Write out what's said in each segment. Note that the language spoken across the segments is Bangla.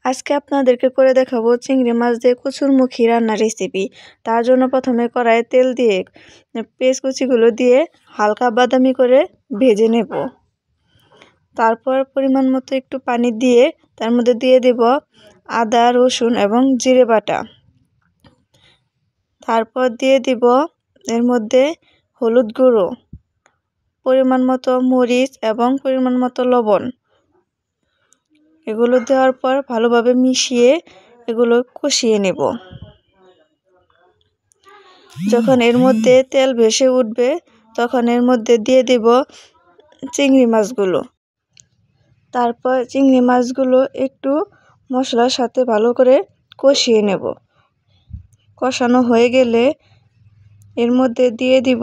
আজকে আপনাদেরকে করে দেখাবো চিংড়ি মাছ দিয়ে কচুরমুখী রান্নার রেসিপি। তার জন্য প্রথমে কড়াইয়ে তেল দিয়ে পেঁয়াজ কুচিগুলো দিয়ে হালকা বাদামি করে ভেজে নেব। তারপর পরিমাণ মতো একটু পানি দিয়ে তার মধ্যে দিয়ে দেব আদা, রসুন এবং জিরে বাটা। তারপর দিয়ে দিব এর মধ্যে হলুদ গুঁড়ো, পরিমাণ মতো মরিচ এবং পরিমাণ মতো লবণ। এগুলো দেওয়ার পর ভালোভাবে মিশিয়ে এগুলো কষিয়ে নেব। যখন এর মধ্যে তেল ভেসে উঠবে তখন এর মধ্যে দিয়ে দেব চিংড়ি মাছগুলো। তারপর চিংড়ি মাছগুলো একটু মশলার সাথে ভালো করে কষিয়ে নেব। কষানো হয়ে গেলে এর মধ্যে দিয়ে দিব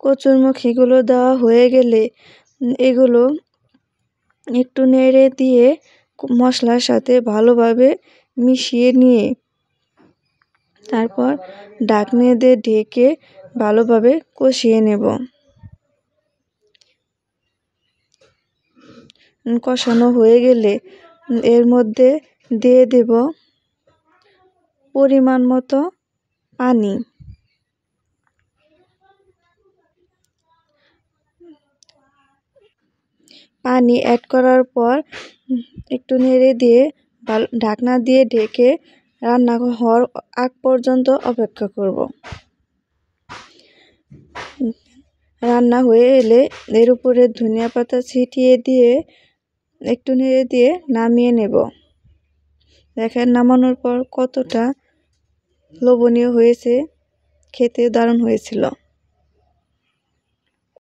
কচুরমুখীগুলো দেওয়া হয়ে গেলে এগুলো একটু নেড়ে দিয়ে মশলার সাথে ভালোভাবে মিশিয়ে নিয়ে তারপর ঢাকনা দিয়ে ঢেকে ভালোভাবে কষিয়ে নেব। কষানো হয়ে গেলে এর মধ্যে দিয়ে দেব পরিমাণ মতো পানি। পানি অ্যাড করার পর একটু নেড়ে দিয়ে ঢাকনা দিয়ে ঢেকে রান্না হওয়ার আগ পর্যন্ত অপেক্ষা করব। রান্না হয়ে এলে এর উপরে ধনিয়া পাতা ছিটিয়ে দিয়ে একটু নেড়ে দিয়ে নামিয়ে নেব। দেখেন নামানোর পর কতটা লোভনীয় হয়েছে, খেতে দারুণ হয়েছিল।